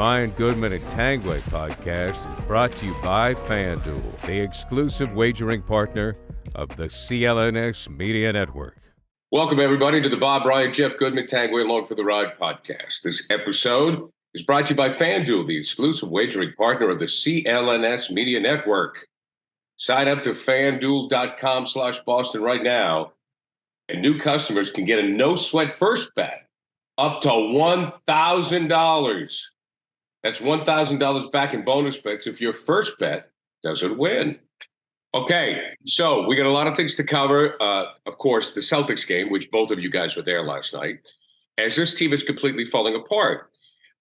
Ryan Goodman and Tangway podcast is brought to you by FanDuel, the exclusive wagering partner of the CLNS Media Network. Welcome, everybody, to the Bob, Ryan, Jeff Goodman, Tangway Along for the Ride podcast. This episode is brought to you by FanDuel, the exclusive wagering partner of the CLNS Media Network. Sign up to FanDuel.com/Boston right now, and new customers can get a no-sweat first bet up to $1,000. That's $1,000 back in bonus bets if your first bet doesn't win. Okay, so we got a lot of things to cover. Of course, the Celtics game, which both of you guys were there last night, as this team is completely falling apart.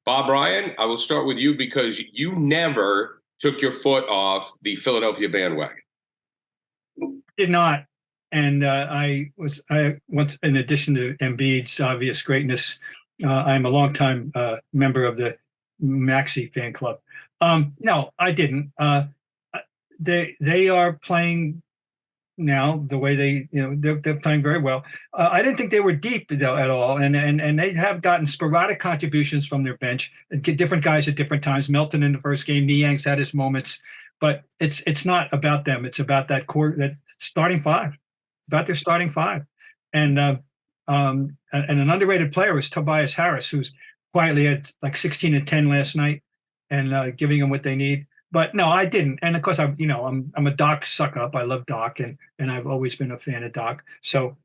Bob Ryan, I will start with you because you never took your foot off the Philadelphia bandwagon. Did not. And I once, in addition to Embiid's obvious greatness, I'm a longtime member of the Maxey fan club. No, I didn't. They are playing now the way they're playing very well. I didn't think they were deep though at all, and they have gotten sporadic contributions from their bench, different guys at different times. Melton in the first game, Niang's had his moments, but it's not about them. It's about that core, that starting five. It's about their starting five, and an underrated player is Tobias Harris, who's quietly at like 16 and 10 last night, and giving them what they need. But no, I didn't. And of course, I'm a Doc suck up. I love Doc, and I've always been a fan of Doc. So,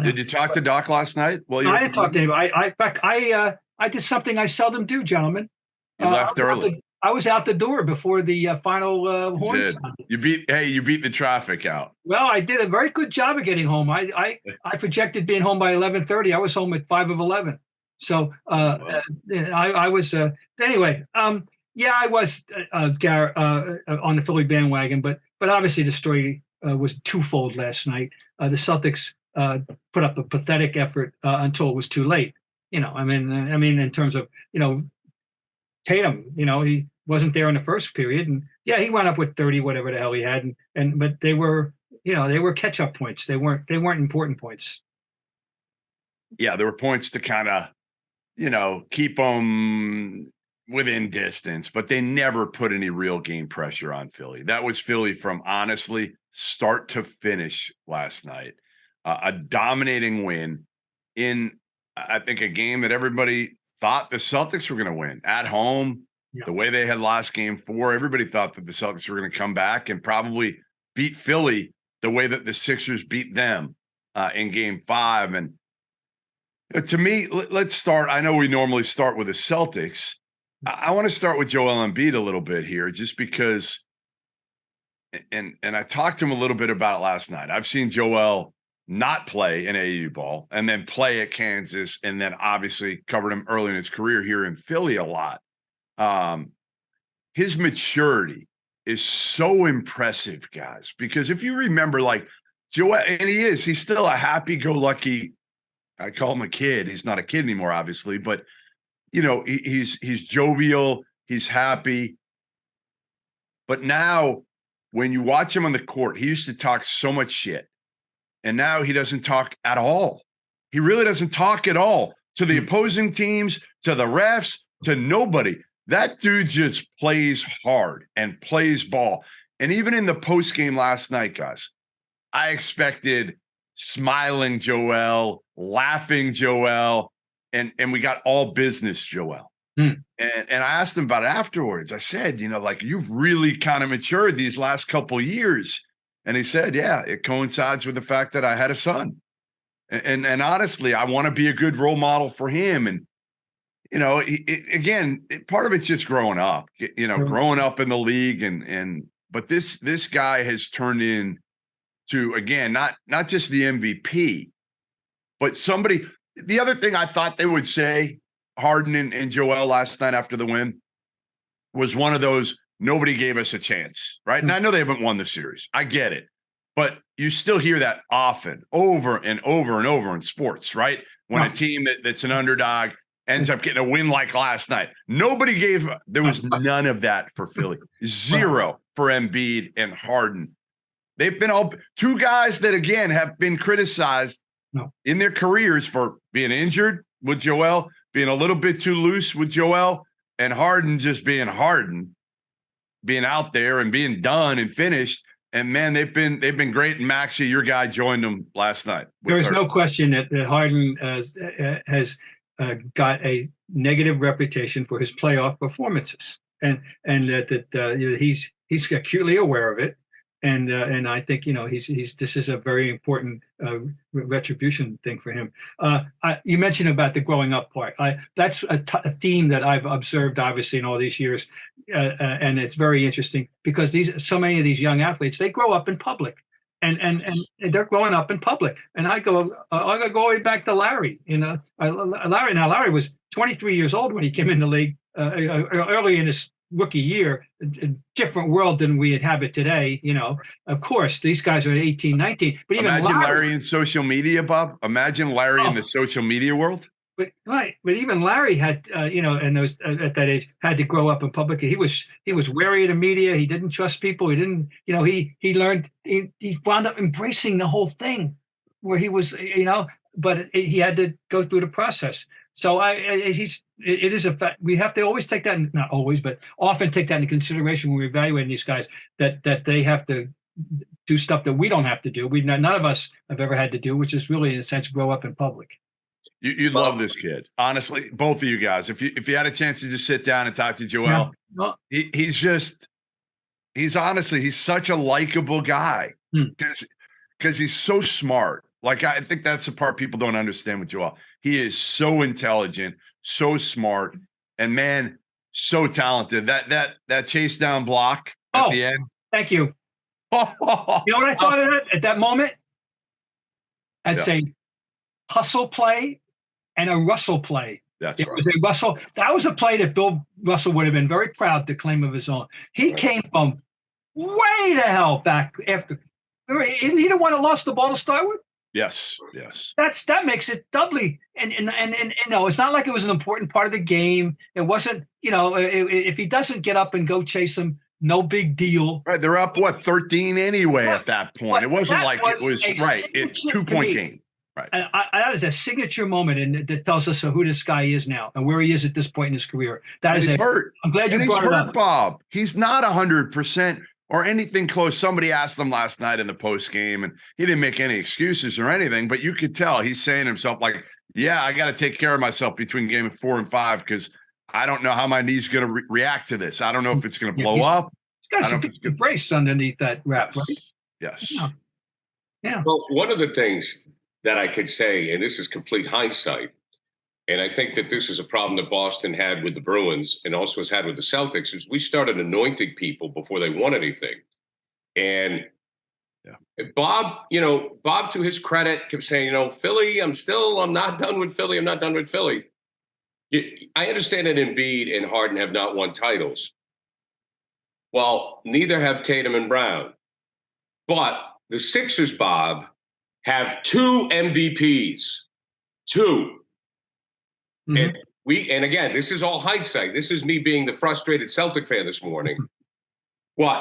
did you talk to Doc last night? Well, I didn't talk to him. In fact, I did something I seldom do, gentlemen. You left early. I was out the door before the final horn sound. You beat the traffic out. Well, I did a very good job of getting home. I projected being home by 11:30. I was home at 5 of 11. So I was anyway. Yeah, I was Garrett, on the Philly bandwagon, but obviously the story was twofold last night. The Celtics put up a pathetic effort until it was too late. I mean, in terms of Tatum, he wasn't there in the first period, and yeah, he wound up with 30, whatever the hell he had, but they were catch-up points. They weren't important points. Yeah, there were points to kind of keep them within distance, but they never put any real game pressure on Philly. That was Philly from honestly start to finish last night. A dominating win in, I think, a game that everybody thought the Celtics were going to win at home. Yeah. The way they had lost game 4, everybody thought that the Celtics were going to come back and probably beat Philly the way that the Sixers beat them in game 5. And to me, let's start. I know we normally start with the Celtics. I want to start with Joel Embiid a little bit here, just because, and I talked to him a little bit about it last night. I've seen Joel not play in AAU ball and then play at Kansas, and then obviously covered him early in his career here in Philly a lot. His maturity is so impressive, guys, because if you remember, like Joel, and he's still a happy-go-lucky, I call him a kid. He's not a kid anymore, obviously, but he's jovial, he's happy. But now when you watch him on the court, he used to talk so much shit. And now he doesn't talk at all. He really doesn't talk at all to the opposing teams, to the refs, to nobody. That dude just plays hard and plays ball. And even in the post game last night, guys, I expected smiling Joel, laughing Joel, and we got all business Joel. And I asked him about it afterwards. I said, you've really kind of matured these last couple of years. And he said, yeah, it coincides with the fact that I had a son. And honestly, I want to be a good role model for him. And, part of it's just growing up, growing up in the league. But this guy has turned into, again, not just the MVP, but somebody. The other thing I thought they would say, Harden and Joel last night after the win, was one of those, nobody gave us a chance, right? And I know they haven't won the series. I get it. But you still hear that often, over and over and over in sports, right? When a team that's an underdog ends up getting a win like last night. There was none of that for Philly. Zero for Embiid and Harden. They've been all two guys that, again, have been criticized in their careers for being injured with Joel, being a little bit too loose with Joel. and Harden just being Harden, being out there and being done and finished. And man, they've been great. And Maxey, your guy, joined them last night. There is no question that Harden has got a negative reputation for his playoff performances, and that he's acutely aware of it. And I think this is a very important retribution thing for him. You mentioned about the growing up part. That's a theme that I've observed, obviously, in all these years, and it's very interesting because so many of these young athletes, they grow up in public, and they're growing up in public. And I go all the way back to Larry. Larry was 23 years old when he came in the league early in his rookie year, a different world than we have it today. Of course, these guys are 18, 19. But even imagine Larry in social media, Bob. Imagine Larry in the social media world. But even Larry had, and those at that age had to grow up in public. He was wary of the media. He didn't trust people. He didn't, he learned. He wound up embracing the whole thing, where he was, but he had to go through the process. So it is a fact. We have to always take that, not always, but often take that into consideration when we're evaluating these guys, that they have to do stuff that we don't have to do. None of us have ever had to do, which is really, in a sense, grow up in public. You'd love this kid, honestly. Both of you guys, if you had a chance to just sit down and talk to Joel, he's such a likable guy because he's so smart. Like, I think that's the part people don't understand with Joel. He is so intelligent, so smart, and man, so talented. That chase down block at the end. Thank you. You know what I thought of that at that moment? I'd say hustle play and a Russell play. That's it right. Was a Russell. That was a play that Bill Russell would have been very proud to claim of his own. He came from way the hell back after. Isn't he the one that lost the ball to start with? Yes. That makes it doubly, and it's not like it was an important part of the game. It wasn't, if he doesn't get up and go chase him, no big deal. Right, they're up 13 anyway at that point. It wasn't like it was right. It's 2-point game. Right. And that is a signature moment, and that tells us who this guy is now and where he is at this point in his career. He's hurt. I'm glad you brought it up, Bob. He's not 100%. Or anything close. Somebody asked him last night in the post game, and he didn't make any excuses or anything, but you could tell he's saying to himself, like, yeah, I got to take care of myself between game 4 and 5 because I don't know how my knee's going to react to this. I don't know if it's going to blow up. He's got some brace underneath that wrap, right? Yes. Yeah. Well, one of the things that I could say, and this is complete hindsight, and I think that this is a problem that Boston had with the Bruins and also has had with the Celtics, is we started anointing people before they won anything. And Bob, to his credit, kept saying, Philly, I'm not done with Philly. I'm not done with Philly. I understand that Embiid and Harden have not won titles. Well, neither have Tatum and Brown. But the Sixers, Bob, have 2 MVPs. 2. Mm-hmm. And again, this is all hindsight. This is me being the frustrated Celtic fan this morning.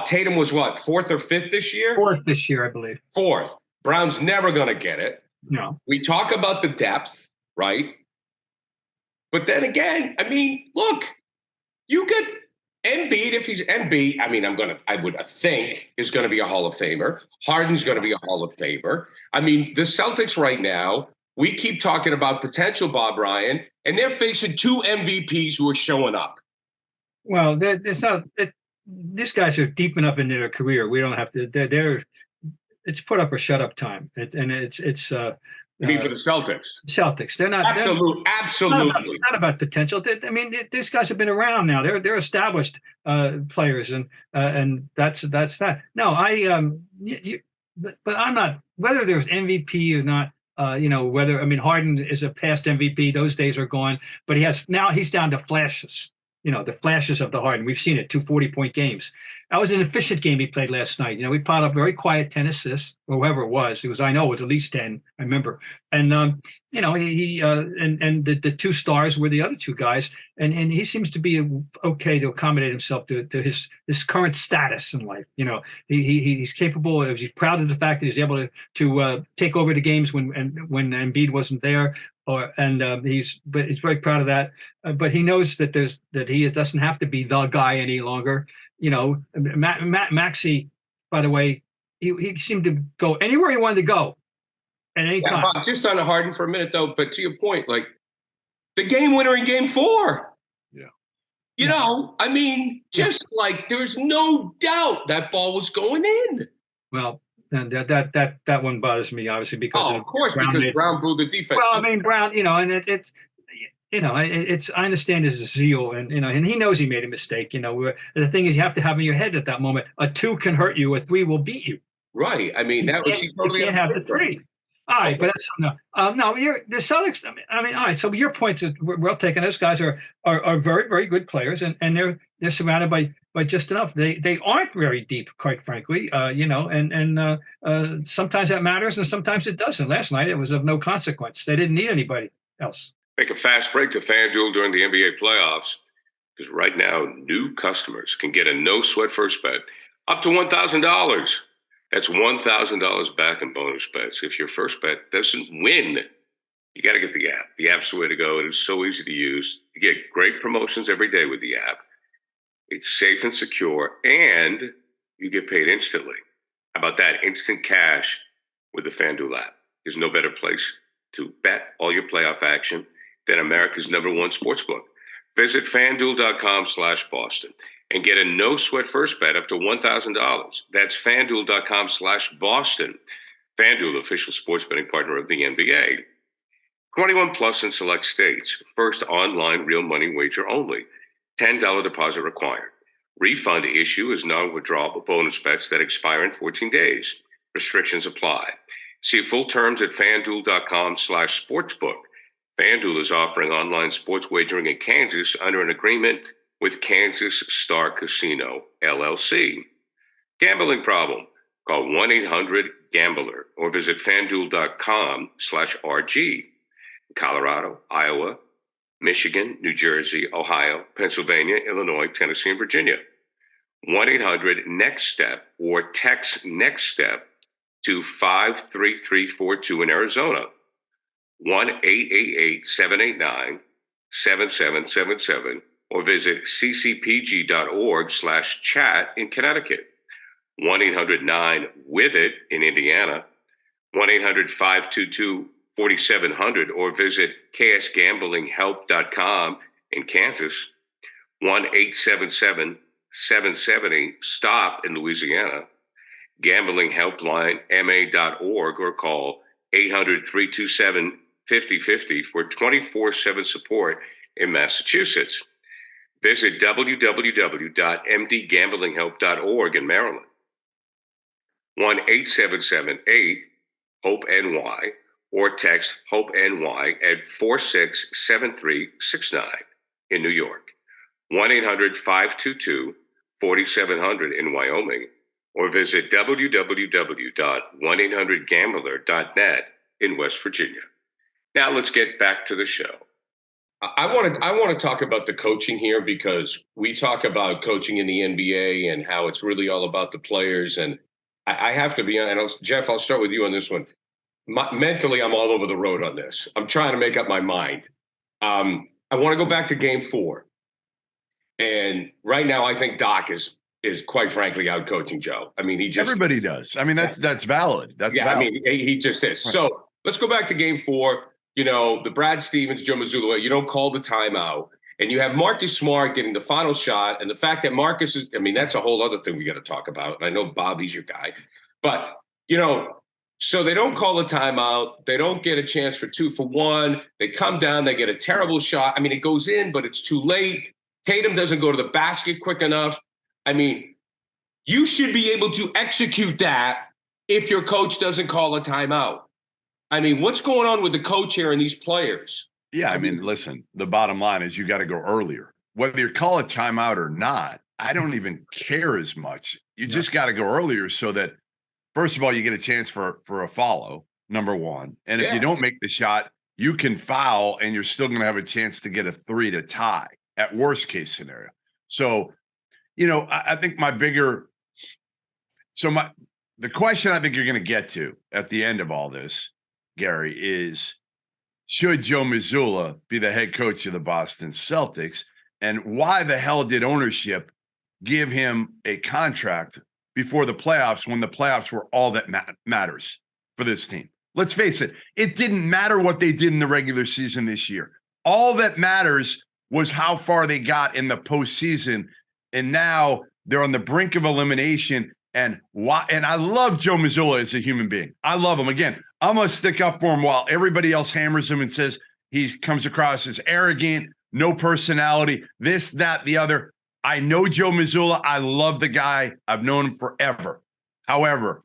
Tatum was 4th or 5th this year? 4th this year, I believe. 4th. Brown's never going to get it. No. We talk about the depth, right? But then again, look, you get Embiid, if he's Embiid, I would think is going to be a Hall of Famer. Harden's going to be a Hall of Famer. The Celtics right now, we keep talking about potential, Bob Ryan, and they're facing 2 MVPs who are showing up. Well, these guys are deep enough into their career. We don't have to. It's put up or shut up time. For the Celtics? Celtics, they're not absolutely. It's not about potential. These guys have been around now. They're established players, and that's that. No, but I'm not. Whether there's MVP or not. Harden is a past MVP. Those days are gone. But he's down to flashes. The flashes of the Harden. We've seen it, 2 40-point games. That was an efficient game he played last night. We piled up very quiet 10 assists, or whoever it was. It was at least 10, I remember. And, the 2 stars were the other 2 guys. And he seems to be okay to accommodate himself to his current status in life. He's capable. He's proud of the fact that he's able to take over the games when Embiid wasn't there. he's very proud of that. But he knows that he doesn't have to be the guy any longer. Maxey, by the way, he seemed to go anywhere he wanted to go at any time. Bob, just on Harden for a minute though, but to your point, like the game winner in Game 4. Just like there's no doubt that ball was going in. Well, and that one bothers me obviously because of course, because Brown blew the defense. Well, I mean Brown, and it's I understand his zeal, and he knows he made a mistake. The thing is, you have to have in your head at that moment, a 2 can hurt you, a 3 will beat you. Right. I mean, you can't have the 3. All right, but that's the Celtics. I mean, all right. So your point is well taken. Those guys are very, very good players, and they're surrounded by just enough. They aren't very deep, quite frankly. And sometimes that matters, and sometimes it doesn't. Last night it was of no consequence. They didn't need anybody else. Make a fast break to FanDuel during the NBA playoffs, because right now new customers can get a no sweat first bet up to $1,000. That's $1,000 back in bonus bets. If your first bet doesn't win, you got to get the app. The app's the way to go. It is so easy to use. You get great promotions every day with the app. It's safe and secure, and you get paid instantly. How about that? Instant cash with the FanDuel app. There's no better place to bet all your playoff action than America's #1 sportsbook. Visit FanDuel.com/Boston. and get a no-sweat first bet up to $1,000. That's FanDuel.com/Boston. FanDuel, official sports betting partner of the NBA. 21 plus in select states. First online real money wager only. $10 deposit required. Refund issue is non-withdrawable bonus bets that expire in 14 days. Restrictions apply. See full terms at FanDuel.com/sportsbook. FanDuel is offering online sports wagering in Kansas under an agreement with Kansas Star Casino, LLC. Gambling problem? Call 1-800-GAMBLER or visit FanDuel.com/RG. Colorado, Iowa, Michigan, New Jersey, Ohio, Pennsylvania, Illinois, Tennessee, and Virginia. 1-800-NEXT-STEP or text NEXT STEP to 53342 in Arizona. 1-888-789-7777 or visit ccpg.org/chat in Connecticut. 1-800-9-WITH-IT in Indiana. 1-800-522-4700 or visit ksgamblinghelp.com in Kansas. 1-877-770-STOP in Louisiana. GamblingHelplineMA.org or call 800-327-5050 for 24/7 support in Massachusetts. Visit www.mdgamblinghelp.org in Maryland. 1-877-8-HOPE-NY or text HOPE-NY at 467369 in New York. 1-800-522-4700 in Wyoming or visit www.1800gambler.net in West Virginia. Now let's get back to the show. I want to talk about the coaching here, because we talk about coaching in the NBA and how it's really all about the players. And I have to be honest, Jeff, I'll start with you on this one. Mentally, I'm all over the road on this. I'm trying to make up my mind. I want to go back to Game 4. And right now, I think Doc is quite frankly out coaching Joe. I mean, everybody does. I mean, that's valid. That's valid. I mean, he just is. Right. So let's go back to Game 4. The Brad Stevens, Joe Mazzulla, you don't call the timeout, and you have Marcus Smart getting the final shot. And the fact that Marcus is, I mean, that's a whole other thing we got to talk about. And I know Bobby's your guy, but so they don't call a timeout. They don't get a chance for 2 for 1. They come down, they get a terrible shot. I mean, it goes in, but it's too late. Tatum doesn't go to the basket quick enough. I mean, you should be able to execute that if your coach doesn't call a timeout. I mean, what's going on with the coach here and these players? Yeah, I mean, listen, the bottom line is you got to go earlier. Whether you call a timeout or not, I don't even care as much. You just got to go earlier so that, first of all, you get a chance for a follow, number one. And if you don't make the shot, you can foul and you're still going to have a chance to get a 3 to tie at worst case scenario. So, I think the question I think you're going to get to at the end of all this, Gary, is should Joe Mazzulla be the head coach of the Boston Celtics? And why the hell did ownership give him a contract before the playoffs when the playoffs were all that matters for this team? Let's face it, it didn't matter what they did in the regular season this year. All that matters was how far they got in the postseason. And now they're on the brink of elimination. And I love Joe Mazzulla as a human being. I love him. Again, I'm going to stick up for him while everybody else hammers him and says he comes across as arrogant, no personality, this, that, the other. I know Joe Mazzulla. I love the guy. I've known him forever. However,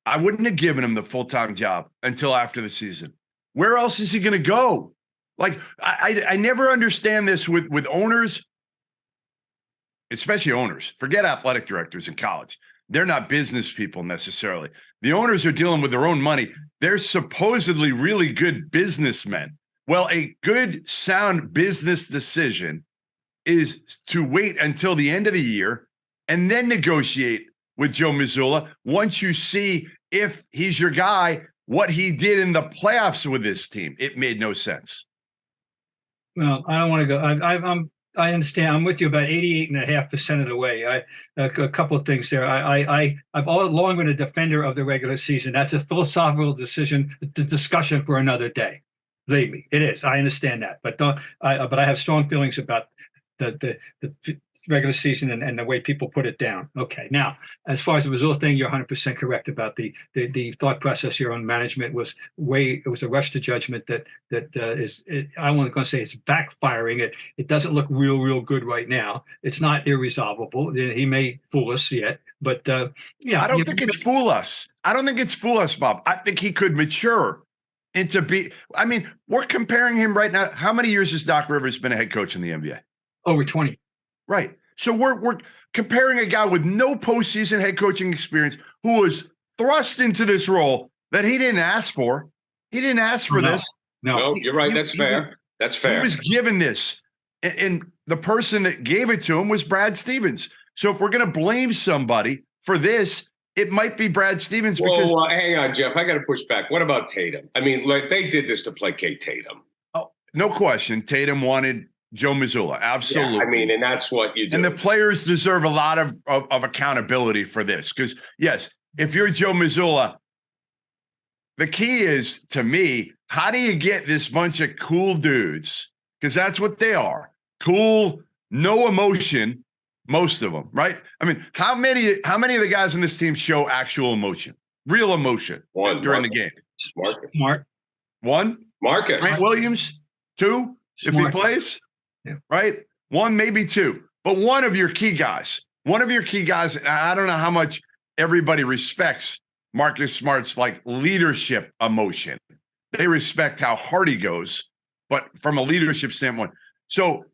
I wouldn't have given him the full-time job until after the season. Where else is he going to go? Like, I never understand this with owners, especially owners. Forget athletic directors in college. They're not business people necessarily. The owners are dealing with their own money. They're supposedly really good businessmen. Well, a good, sound business decision is to wait until the end of the year and then negotiate with Joe Mazzulla once you see if he's your guy, what he did in the playoffs with this team. It made no sense. Well, I don't want to go. I understand. I'm with you about 88.5% of the way. A couple of things there. I've all along been a defender of the regular season. That's a philosophical discussion for another day. Believe me, it is. I understand that, but I have strong feelings about the regular season and the way people put it down. Okay, now as far as the result thing, you're 100% correct about the thought process here on management it was a rush to judgment that I wasn't going to say it's backfiring. It doesn't look real good right now. It's not irresolvable. He may fool us yet, but yeah, I don't think it's fool us. I don't think it's fool us, Bob. I think he could mature into I mean, we're comparing him right now. How many years has Doc Rivers been a head coach in the NBA? Over 20. Right. So we're comparing a guy with no postseason head coaching experience who was thrust into this role that he didn't ask for. He didn't ask for this. No, you're right. That's fair. That's fair. He was given this. And the person that gave it to him was Brad Stevens. So if we're going to blame somebody for this, it might be Brad Stevens. Because hang on, Jeff. I got to push back. What about Tatum? I mean, like they did this to placate Tatum. Oh, no question. Tatum wanted Joe Mazzulla, absolutely. Yeah, I mean, and that's what you do. And the players deserve a lot of accountability for this. Because, yes, if you're Joe Mazzulla, the key is, to me, how do you get this bunch of cool dudes? Because that's what they are. Cool, no emotion, most of them, right? I mean, how many of the guys on this team show actual emotion, real emotion during the game? Smart. One? Marcus. Grant Williams? Two? Smart. If he plays? Yeah. Right? One, maybe two. But one of your key guys, and I don't know how much everybody respects Marcus Smart's like leadership emotion. They respect how hard he goes, but from a leadership standpoint. So,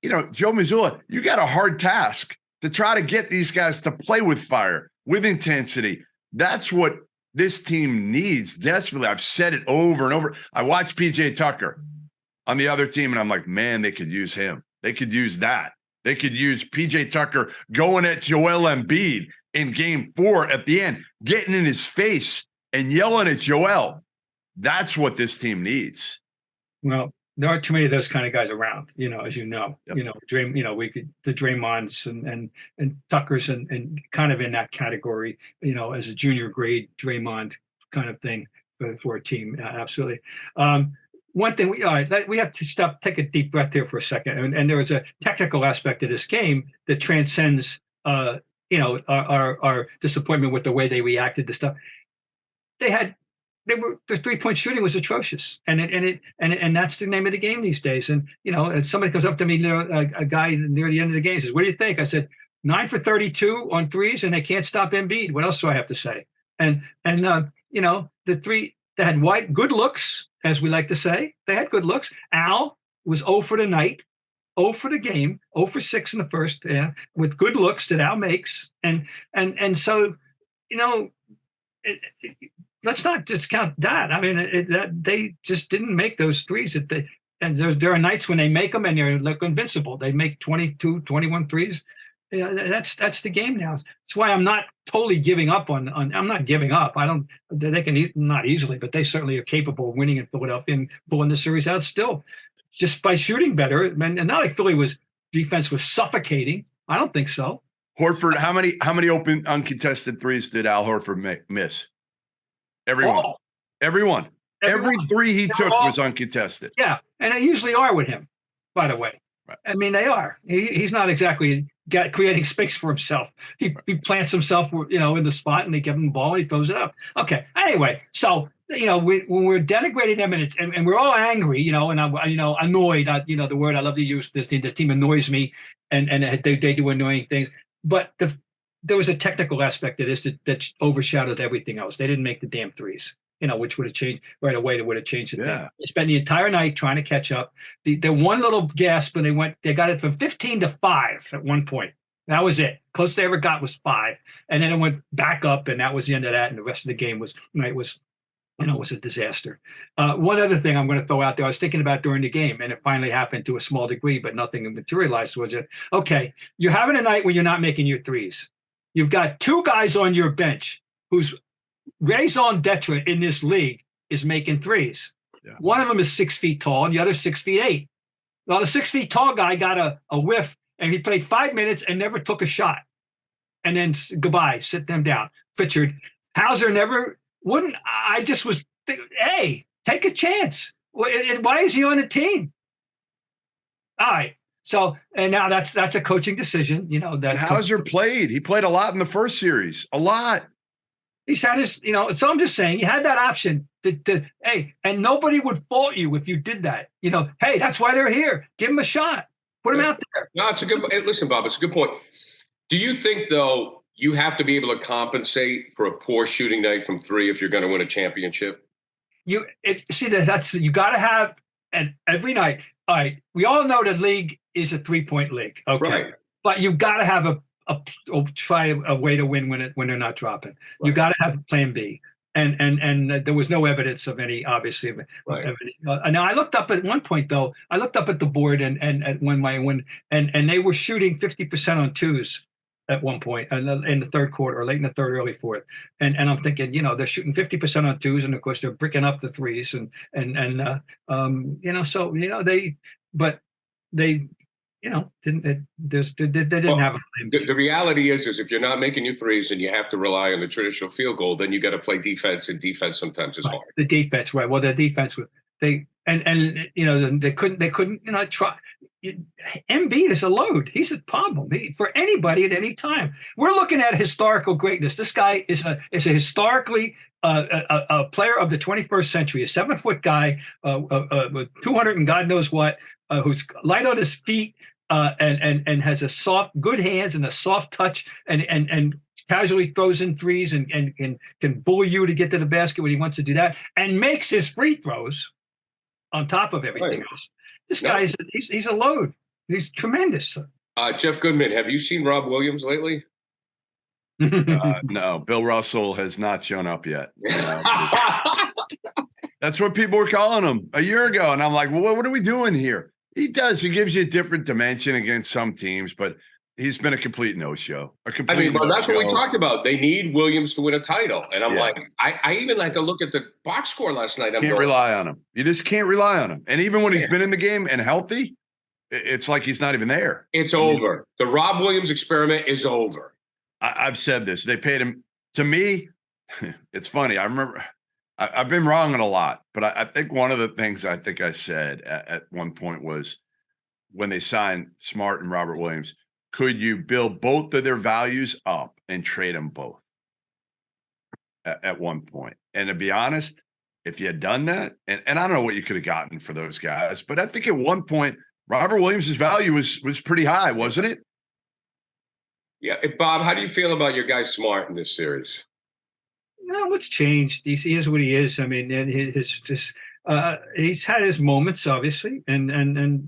Joe Mazzulla, you got a hard task to try to get these guys to play with fire, with intensity. That's what this team needs desperately. I've said it over and over. I watched PJ Tucker on the other team, and I'm like, man, they could use him. They could use that. They could use PJ Tucker going at Joel Embiid in game 4 at the end, getting in his face and yelling at Joel. That's what this team needs. Well, there aren't too many of those kind of guys around, as you know. Yep. The Draymonds and Tuckers and kind of in that category, as a junior grade Draymond kind of thing for a team. Absolutely. One thing we have to take a deep breath here for a second. And there was a technical aspect of this game that transcends, our disappointment with the way they reacted to stuff. Their 3-point shooting was atrocious, and that's the name of the game these days. And somebody comes up to me, a guy near the end of the game says, "What do you think?" I said, 9 for 32 on threes, and they can't stop Embiid. What else do I have to say? And the three, they had good looks, as we like to say. They had good looks. Al was 0 for the night, 0 for the game, 0 for 6 in the first, with good looks that Al makes, and so let's not discount that. I mean, they just didn't make those threes. And there are nights when they make them and they look invincible. They make 22, 21 threes. That's the game now. That's why I'm not totally giving up on. I'm not giving up. I don't. They can not easily, but they certainly are capable of winning in Philadelphia and pulling the series out still, just by shooting better. And not like defense was suffocating. I don't think so. Horford, how many open uncontested threes did Al Horford miss? Everyone. Everyone. Every three he took was uncontested. Yeah, and they usually are with him, by the way. Right. I mean, they are. He's not exactly creating space for himself. He plants himself, in the spot, and they give him the ball, and he throws it up. Okay. Anyway, so when we're denigrating them, and we're all angry, and I'm annoyed. The word I love to use. This team annoys me, and they do annoying things. But there was a technical aspect to this that overshadowed everything else. They didn't make the damn threes. Which would have changed right away. It would have changed it. Yeah. They spent the entire night trying to catch up. The one little gasp when they got it from 15 to 5 at one point. That was it. Closest they ever got was 5. And then it went back up, and that was the end of that. And the rest of the game was a disaster. One other thing I'm going to throw out there, I was thinking about during the game, and it finally happened to a small degree, but nothing materialized, was it? Okay, you're having a night when you're not making your threes. You've got 2 guys on your bench whose raison d'etre in this league is making threes. Yeah. One of them is 6 feet tall, and the other 6 feet 8. Well, the 6 feet tall guy got a whiff, and he played 5 minutes and never took a shot. And then goodbye, sit them down. Pritchard, Hauser never wouldn't. I just was thinking, hey, take a chance. Why is he on the team? All right. So, and now that's a coaching decision. That Hauser played. He played a lot in the first series. A lot. He's had his, so I'm just saying you had that option hey, and nobody would fault you if you did that. Hey, that's why they're here. Give them a shot. Put them out there. No, it's a good, listen, Bob, it's a good point. Do you think, though, you have to be able to compensate for a poor shooting night from 3 if you're going to win a championship? You got to have, and every night, all right, we all know the league is a 3-point league. Okay. Right. But you've got to have try a way to win when they're not dropping. Right. You got to have a plan B, and there was no evidence of any, obviously. Right. Now I looked up at one point though. I looked up at the board and at and they were shooting 50% on 2s at one point in the third quarter, or late in the third, early fourth, and I'm thinking, they're shooting 50% on 2s, and of course they're bricking up the 3s, they didn't have a plan. The reality is if you're not making your 3s and you have to rely on the traditional field goal, then you got to play defense, and defense sometimes is hard. The defense, right? Well, the defense they couldn't try. Embiid is a load. He's a problem for anybody at any time. We're looking at historical greatness. This guy is a historically a player of the 21st century, a 7-foot guy with 200 and God knows what, who's light on his feet and has good hands and a soft touch and casually throws in 3s and can bully you to get to the basket when he wants to do that, and makes his free throws on top of everything else. This guy he's a load. He's tremendous. Jeff Goodman, have you seen Rob Williams lately? No, Bill Russell has not shown up yet. That's what people were calling him a year ago. And I'm like, well, what are we doing here? He gives you a different dimension against some teams, but he's been a complete no-show. That's what we talked about. They need Williams to win a title. And I'm like, I even had to look at the box score last night. Can't rely on him. You just can't rely on him. And even when he's been in the game and healthy, it's like he's not even there. It's over. The Rob Williams experiment is over. I've said this. They paid him. To me, it's funny. I remember I've been wrong on a lot, but I think one of the things I think I said at one point was when they signed Smart and Robert Williams, could you build both of their values up and trade them both at one point? And to be honest, if you had done that, and I don't know what you could have gotten for those guys, but I think at one point, Robert Williams' value was pretty high, wasn't it? Yeah. Bob, how do you feel about your guy Smart in this series? No, what's changed? He is what he is. I mean, he's had his moments, obviously, and I'm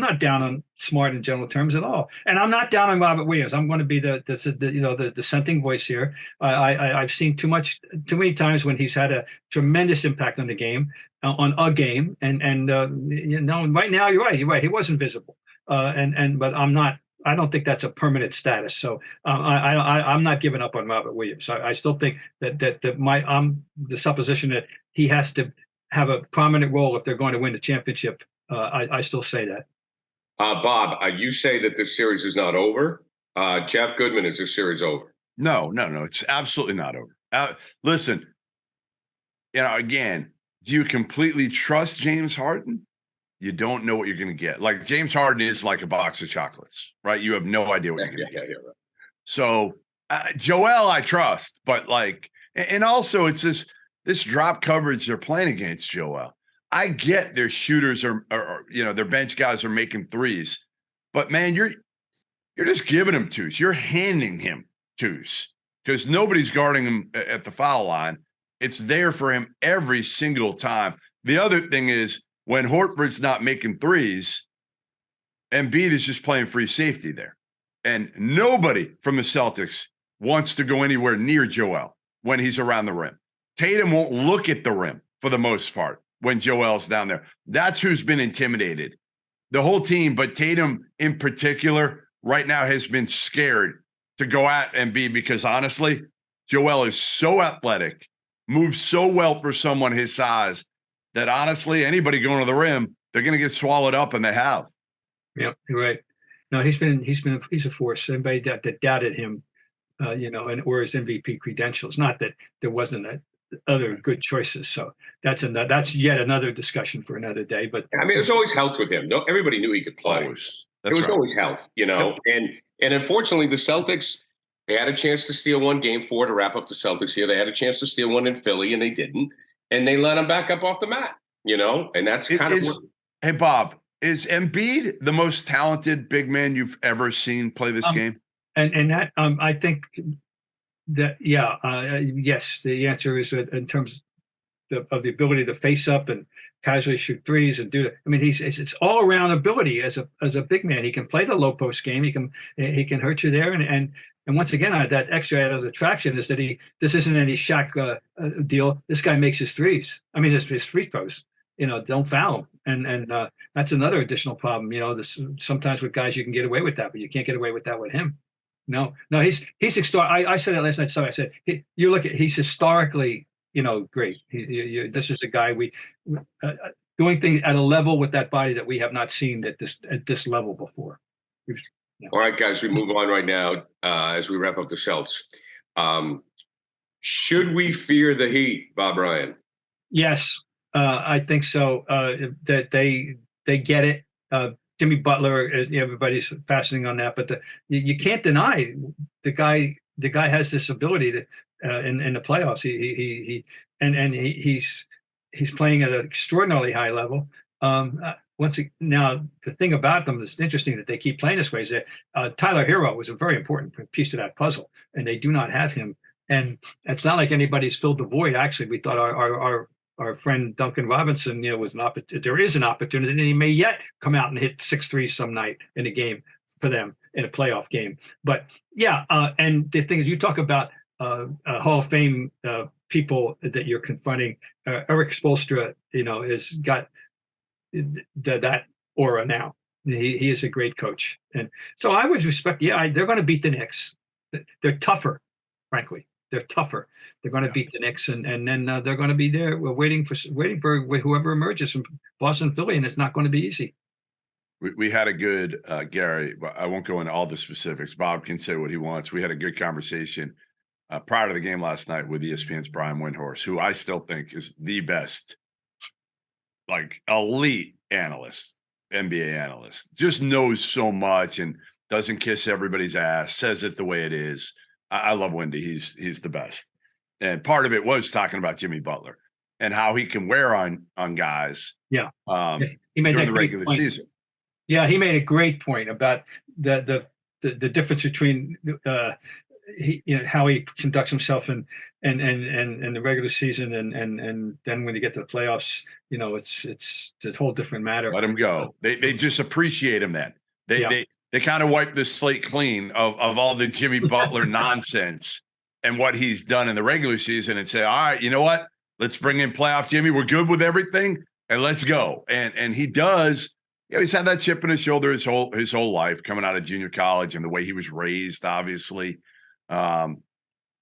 not down on Smart in general terms at all, and I'm not down on Robert Williams. I'm going to be the dissenting voice here. I've seen too many times when he's had a tremendous impact on the game, and right now you're right. He wasn't visible. But I don't think that's a permanent status. So I'm not giving up on Robert Williams. I still think that the supposition that he has to have a prominent role if they're going to win the championship. I still say that. Bob, you say that this series is not over. Jeff Goodman, is this series over? No. It's absolutely not over. Listen, again, do you completely trust James Harden? You don't know what you're going to get. Like, James Harden is like a box of chocolates, right? You have no idea what you're going to get. Right. So Joel, I trust, but and also it's this drop coverage they're playing against Joel. I get their shooters or their bench guys are making threes, but man, you're just giving him twos. You're handing him twos because nobody's guarding him at the foul line. It's there for him every single time. The other thing is, when Horford's not making threes, Embiid is just playing free safety there. And nobody from the Celtics wants to go anywhere near Joel when he's around the rim. Tatum won't look at the rim for the most part when Joel's down there. That's who's been intimidated. The whole team, but Tatum in particular, right now has been scared to go at Embiid because, honestly, Joel is so athletic, moves so well for someone his size, that honestly, anybody going to the rim, they're going to get swallowed up, and they have. Yeah, you're right. No, he's a force. Anybody that doubted him, or his MVP credentials. Not that there wasn't other good choices. So that's yet another discussion for another day. But I mean, there's always health with him. No, everybody knew he could play. Always. There was always health, Yep. And unfortunately, the Celtics, they had a chance to steal one Game 4 to wrap up the Celtics here. They had a chance to steal one in Philly, and they didn't. And they let him back up off the mat, and that's kind of what. Hey, Bob, is Embiid the most talented big man you've ever seen play this game? And that I think that yes, the answer is in terms of the ability to face up and casually shoot threes and do it. I mean, it's all around ability as a big man. He can play the low post game. He can hurt you there and once again, that extra added attraction is that this isn't any Shaq deal. This guy makes his threes. I mean, his free throws. Don't foul him, and that's another additional problem. Sometimes with guys you can get away with that, but you can't get away with that with him. No, he's I said it last night. So I said he's historically great. This is a guy doing things at a level with that body that we have not seen at this level before. All right, guys, we move on right now as we wrap up the Celts. Should we fear the Heat, Bob Ryan? Yes, I think so. That they get it. Jimmy Butler, everybody's fastening on that, but you can't deny the guy. The guy has this ability to in the playoffs. He's playing at an extraordinarily high level. Now, the thing about them that's interesting that they keep playing this way is that Tyler Hero was a very important piece to that puzzle, and they do not have him. And it's not like anybody's filled the void. Actually, we thought our friend Duncan Robinson, was there is an opportunity, and he may yet come out and hit 6 threes some night in a game for them in a playoff game. But and the thing is, you talk about Hall of Fame people that you're confronting. Eric Spoelstra, has got that aura now. He is a great coach, and so I would respect. Yeah, they're going to beat the Knicks. They're tougher, frankly. They're tougher. They're going to beat the Knicks, and then they're going to be there. We're waiting for whoever emerges from Boston, Philly, and it's not going to be easy. We had a good Gary. I won't go into all the specifics. Bob can say what he wants. We had a good conversation prior to the game last night with ESPN's Brian Windhorst, who I still think is the best, elite analyst, NBA analyst. Just knows so much and doesn't kiss everybody's ass. Says it the way it is. I love Wendy. He's the best. And part of it was talking about Jimmy Butler and how he can wear on guys. Yeah. He made during the regular season. Yeah, he made a great point about the difference between how he conducts himself in the regular season and then when you get to the playoffs, it's a whole different matter. Let him go. They just appreciate him then. They kind of wipe the slate clean of all the Jimmy Butler nonsense and what he's done in the regular season and say, all right, you know what? Let's bring in playoff Jimmy. We're good with everything and let's go. And he does he's had that chip in his shoulder his whole life, coming out of junior college and the way he was raised. Obviously,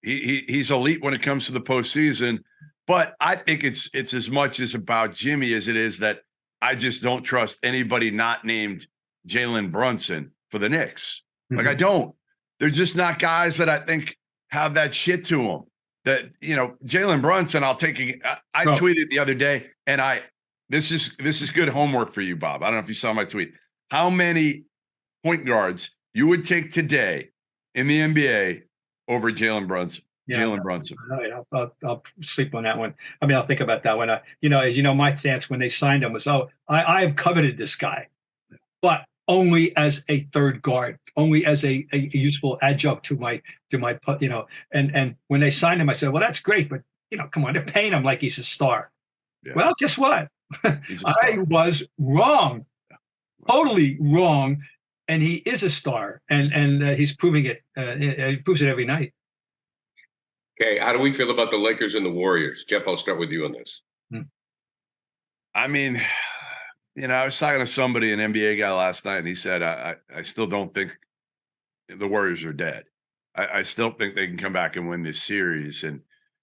he's elite when it comes to the postseason. But I think it's as much as about Jimmy as it is that I just don't trust anybody not named Jalen Brunson for the Knicks. Like, I don't. They're just not guys that I think have that shit to them. That, Jalen Brunson, I'll take I tweeted the other day, and this is good homework for you, Bob. I don't know if you saw my tweet. How many point guards you would take today in the NBA over Jalen Brunson? Yeah, Jalen Brunson. I'll sleep on that one. I mean, I'll think about that one. As you know, my stance when they signed him was, I have coveted this guy, but only as a third guard, only as a useful adjunct to my, and when they signed him, I said, well, that's great, but come on, they're paying him like he's a star. Yeah. Well, guess what? I was wrong, totally wrong, and he is a star, and he's proving it. He proves it every night. Okay, how do we feel about the Lakers and the Warriors? Jeff, I'll start with you on this. I mean, I was talking to somebody, an NBA guy last night, and he said, I still don't think the Warriors are dead. I still think they can come back and win this series. And,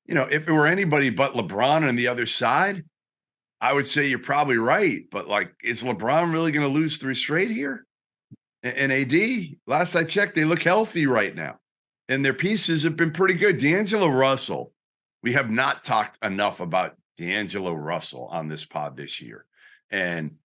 if it were anybody but LeBron on the other side, I would say you're probably right. But, is LeBron really going to lose 3 straight here? And AD, last I checked, they look healthy right now. And their pieces have been pretty good. D'Angelo Russell, we have not talked enough about D'Angelo Russell on this pod this year. And,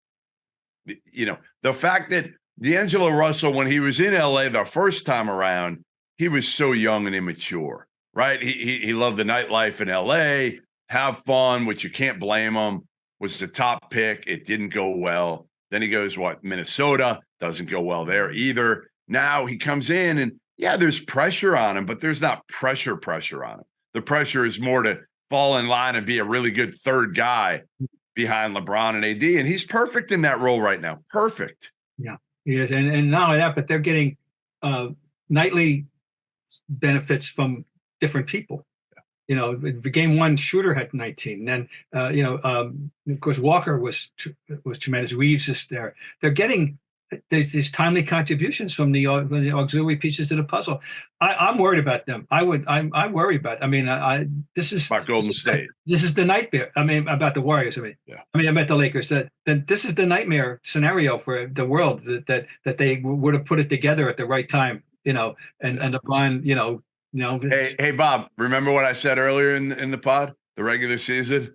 the fact that D'Angelo Russell, when he was in LA the first time around, he was so young and immature, right? He loved the nightlife in LA, have fun, which you can't blame him, was the top pick. It didn't go well. Then he goes, Minnesota, doesn't go well there either. Now he comes in and, yeah, there's pressure on him, but there's not pressure on him. The pressure is more to fall in line and be a really good third guy behind LeBron and AD, and he's perfect in that role right now. Perfect. Yeah, he is. And not only that, but they're getting nightly benefits from different people. The game one shooter had 19. And then, of course, Walker was tremendous. Reeves is there. They're getting these timely contributions from the auxiliary pieces of the puzzle. I'm worried about them. I worry about. I mean, this is about Golden State. This is the nightmare. I mean, about the Warriors. About the Lakers. That this is the nightmare scenario for the world. That they would have put it together at the right time. And LeBron. Hey, Bob. Remember what I said earlier in the pod? The regular season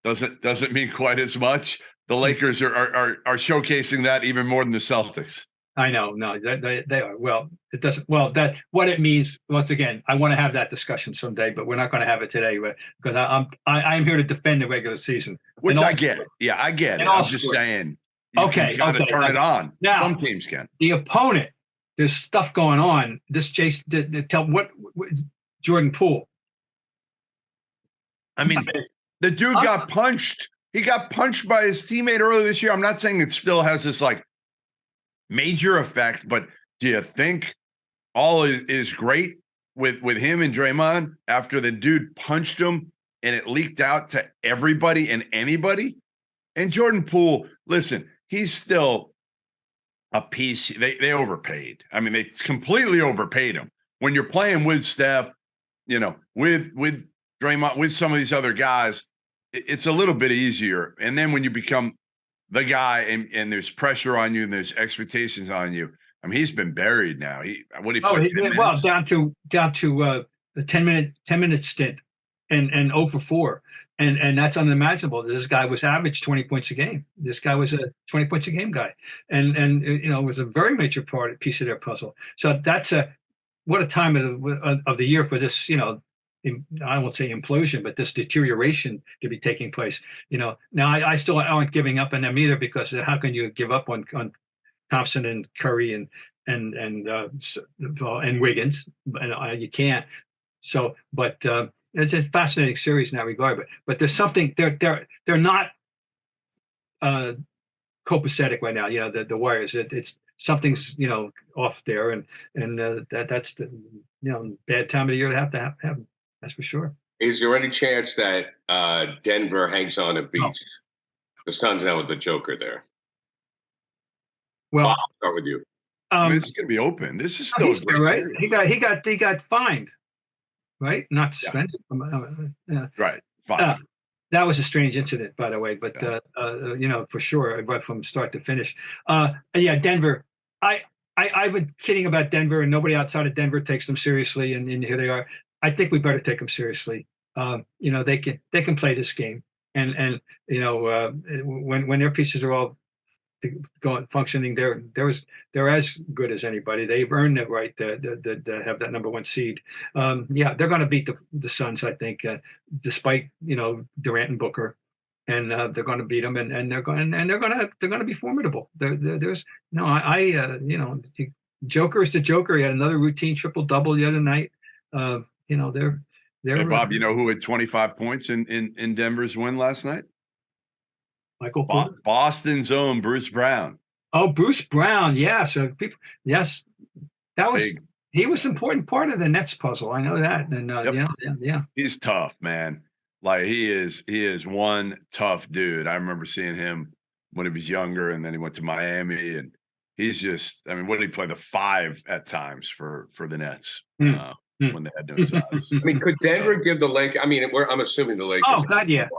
doesn't mean quite as much. The Lakers are showcasing that even more than the Celtics. I know. No, they are. Well, it doesn't. Well, that what it means. Once again, I want to have that discussion someday, but we're not going to have it today, because I'm here to defend the regular season. Which I get it. Yeah, I get it. I'm just saying. You can kind of turn it on. Now, some teams can. The opponent, there's stuff going on. This tell what Jordan Poole. I mean, the dude got punched. He got punched by his teammate earlier this year. I'm not saying it still has this major effect, but do you think all is great with him and Draymond after the dude punched him and it leaked out to everybody and anybody? And Jordan Poole, listen, he's still a piece. They overpaid. I mean, they completely overpaid him. When you're playing with Steph, with Draymond, with some of these other guys, it's a little bit easier. And then when you become the guy and there's pressure on you and there's expectations on you, I mean, he's been buried now. Down to the 10-minute stint and 0 for 4. And that's unimaginable. This guy was average 20 points a game. This guy was a 20 points a game guy. And it was a very major piece of their puzzle. So that's what a time of the year for this, I won't say implosion, but this deterioration to be taking place. Now I still aren't giving up on them either, because how can you give up on Thompson and Curry and Wiggins? And you can't. So, but it's a fascinating series in that regard. But there's something they're not copacetic right now. The Warriors. It's something's off there, and that's the bad time of the year to have them. That's for sure. Is there any chance that Denver hangs on and beats the Suns now with the Joker there? Well, I'll start with you. I mean, this is going to be open. This is still a great right. series. He got fined, right? Not Yeah. suspended. Right. Fine. That was a strange incident, by the way, but Yeah. for sure, but from start to finish. Yeah, Denver. I've been kidding about Denver, and nobody outside of Denver takes them seriously, and here they are. I think we better take them seriously. They can play this game, and when their pieces are all functioning, they're as good as anybody. They've earned the right to have that number 1 seed. They're going to beat the Suns, I think, despite Durant and Booker, and they're going to beat them, and they're going to be formidable. There's no Joker is the Joker. He had another routine triple double the other night. They're Hey, Bob, you know who had 25 points in Denver's win last night? Michael Porter. Boston's own Bruce Brown. Oh, Bruce Brown. Yeah. So yes, that was big. He was an important part of the Nets puzzle. I know that. And yeah. He's tough, man. Like he is one tough dude. I remember seeing him when he was younger, and then he went to Miami, and he's just. I mean, what did he play? The 5 at times for the Nets when they had no size. I mean, could Denver give the Lakers? I mean, I'm assuming the Lakers. Oh God, yeah.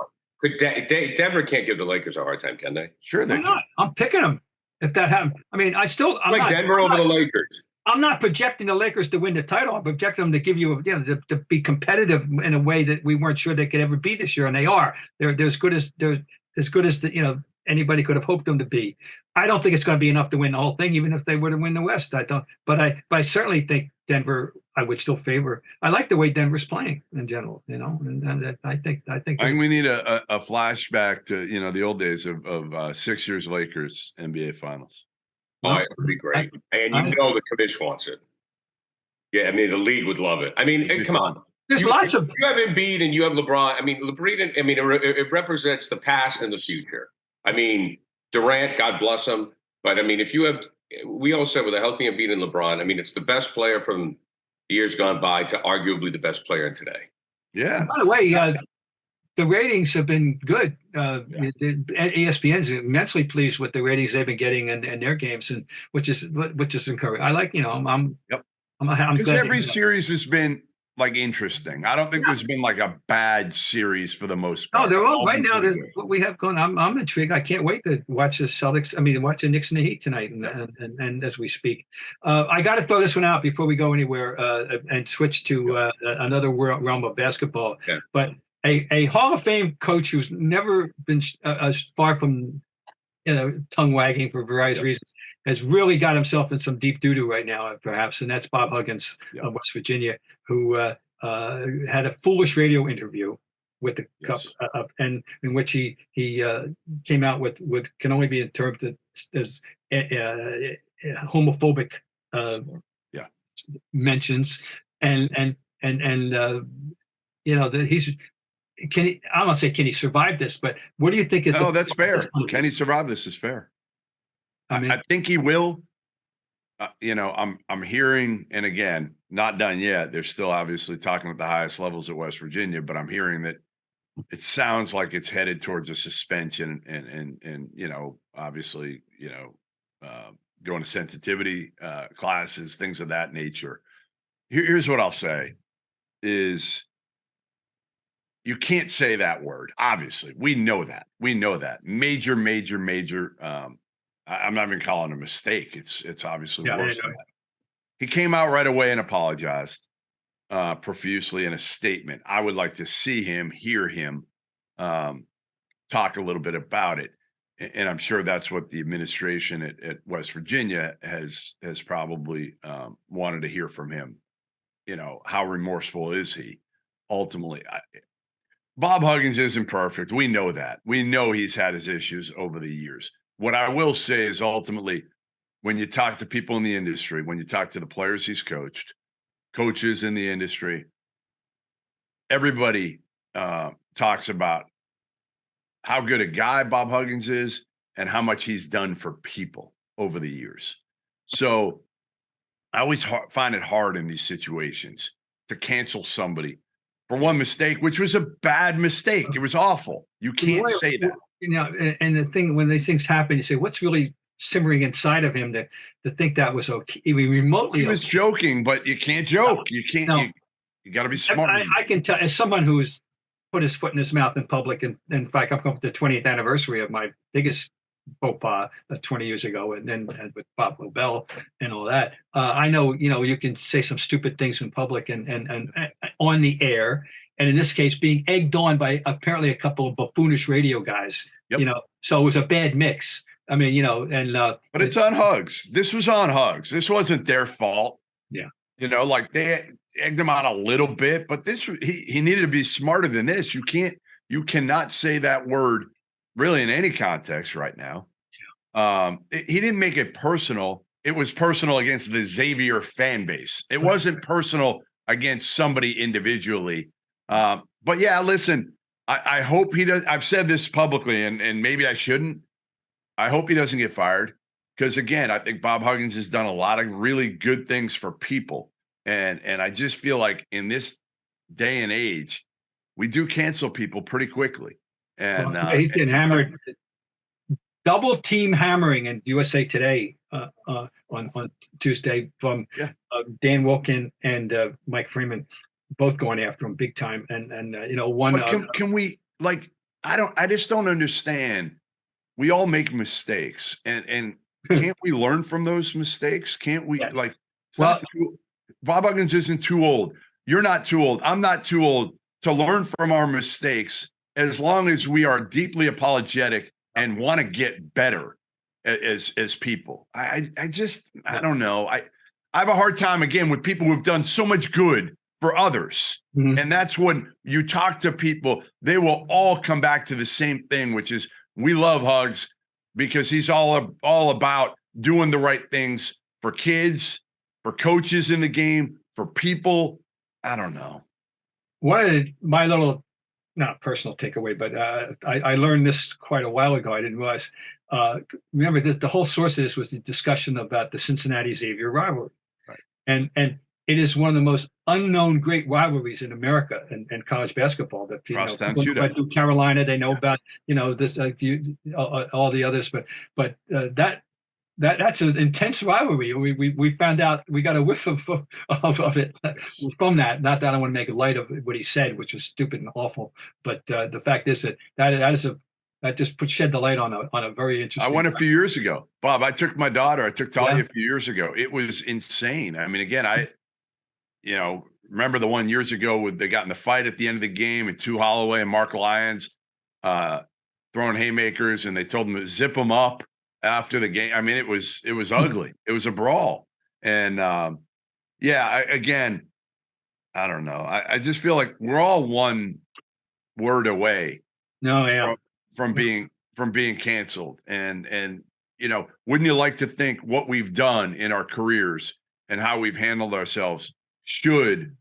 Could Denver can't give the Lakers a hard time, can they? Sure, they can. I'm picking them if that happens. I mean, Denver over the Lakers. I'm not projecting the Lakers to win the title. I'm projecting them to give you, to be competitive in a way that we weren't sure they could ever be this year, and they are. They're as good as anybody could have hoped them to be. I don't think it's going to be enough to win the whole thing, even if they were to win the West. I don't, but I certainly think Denver. I would still favor. I like the way Denver's playing in general, and I think we need a flashback to the old days of 6 years Lakers NBA Finals. Oh, it would be great, and the commission wants it. Yeah, I mean the league would love it. I mean, come on. There's lots of. You have Embiid and you have LeBron. I mean, it represents the past and the future. I mean, Durant, God bless him, but I mean, if you have, we all said with a healthy Embiid and LeBron, I mean, it's the best player from years gone by to arguably the best player in today. Yeah. By the way, the ratings have been good. ESPN's immensely pleased with the ratings they've been getting in their games, and which is encouraging. I like, I'm because every series has been like interesting. I don't think there's been like a bad series for the most part. No, they're all right now. What we have going, I'm intrigued. I can't wait to watch the Celtics. I mean, watch the Knicks and the Heat tonight, and as we speak, I got to throw this one out before we go anywhere and switch to another realm of basketball. Yeah. But a Hall of Fame coach who's never been as far from tongue wagging for various reasons has really got himself in some deep doo-doo right now, perhaps, and that's Bob Huggins of West Virginia, who had a foolish radio interview with the Cup, and in which he came out with can only be interpreted as homophobic mentions, and he's. I don't say can he survive this, but what do you think is? No, that's fair. Can he survive this? Is fair. I think he will. I'm hearing, and again, not done yet. They're still obviously talking at the highest levels at West Virginia, but I'm hearing that it sounds like it's headed towards a suspension, and obviously, going to sensitivity classes, things of that nature. Here's what I'll say: is you can't say that word. Obviously, we know that. Major. I'm not even calling it a mistake. It's obviously worse than that. He came out right away and apologized profusely in a statement. I would like to hear him talk a little bit about it. And I'm sure that's what the administration at West Virginia has probably wanted to hear from him. How remorseful is he? Ultimately, Bob Huggins isn't perfect. We know that. We know he's had his issues over the years. What I will say is ultimately, when you talk to people in the industry, when you talk to the players he's coached, coaches in the industry, everybody talks about how good a guy Bob Huggins is and how much he's done for people over the years. So I always find it hard in these situations to cancel somebody for one mistake, which was a bad mistake. It was awful. You can't say that. And the thing, when these things happen, you say, what's really simmering inside of him to think that was okay. I mean, remotely. He was joking, but you can't joke. You can't. No. You got to be smart. I can tell, as someone who's put his foot in his mouth in public, and in fact, I'm coming up to the 20th anniversary of my biggest faux pas 20 years ago, and then with Bob Lobel and all that. I know, you can say some stupid things in public and on the air, and in this case, being egged on by apparently a couple of buffoonish radio guys. Yep. So it was a bad mix. I mean, but it's on Hugs. This was on Hugs. This wasn't their fault. Yeah. Like they egged him on a little bit, but he needed to be smarter than this. You cannot say that word really in any context right now. He didn't make it personal. It was personal against the Xavier fan base. It wasn't personal against somebody individually. But yeah, listen, I hope he does. I've said this publicly, and maybe I shouldn't. I hope he doesn't get fired, because again, I think Bob Huggins has done a lot of really good things for people. And I just feel like in this day and age, we do cancel people pretty quickly. And he's getting hammered. Double team hammering in USA Today on Tuesday from Dan Wilkin and Mike Freeman, both going after him big time. And one. Can we I just don't understand. We all make mistakes, and can't we learn from those mistakes? Can't we Bob Huggins isn't too old. You're not too old. I'm not too old to learn from our mistakes, as long as we are deeply apologetic and want to get better as people. I don't know. I have a hard time again with people who've done so much good for others. Mm-hmm. And that's when you talk to people, they will all come back to the same thing, which is we love Hugs because he's all about doing the right things for kids, for coaches in the game, for people. I don't know. One of my little, not personal takeaway, but I learned this quite a while ago. I didn't realize. Remember, the whole source of this was the discussion about the Cincinnati Xavier rivalry, right? And it is one of the most unknown great rivalries in America and college basketball. That do Carolina, they know about this all the others, but that's an intense rivalry. We found out, we got a whiff of it from that. Not that I want to make light of what he said, which was stupid and awful, but the fact is that just shed the light on a very interesting. I went a few years ago, Bob. I took my daughter. I took Talia a few years ago. It was insane. I mean, again, remember the one years ago they got in the fight at the end of the game, and Tu Holloway and Mark Lyons throwing haymakers, and they told them to zip them up after the game. I mean, it was ugly. It was a brawl. And I don't know. I just feel like we're all one word away from being canceled. And wouldn't you like to think what we've done in our careers and how we've handled ourselves should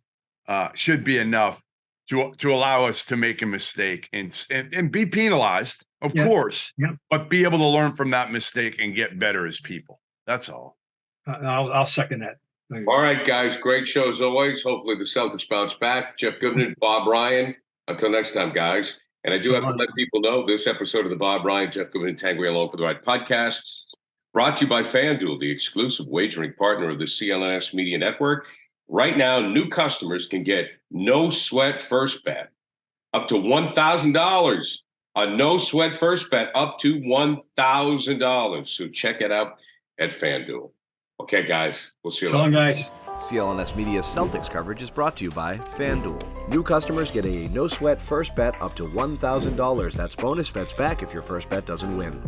be enough to allow us to make a mistake and be penalized, of course, but be able to learn from that mistake and get better as people. That's all. I'll second that. All right, guys. Great show as always. Hopefully the Celtics bounce back. Jeff Goodman, Bob Ryan. Until next time, guys. And I do have to let people know this episode of the Bob Ryan, Jeff Goodman, and Tanguay Alone for the Ride podcast, brought to you by FanDuel, the exclusive wagering partner of the CLNS Media Network. Right now, new customers can get no sweat first bet up to $1,000. A no sweat first bet up to $1,000. So check it out at FanDuel. Okay, guys. We'll see you later. So long, guys. CLNS Media's Celtics coverage is brought to you by FanDuel. New customers get a no sweat first bet up to $1,000. That's bonus bets back if your first bet doesn't win.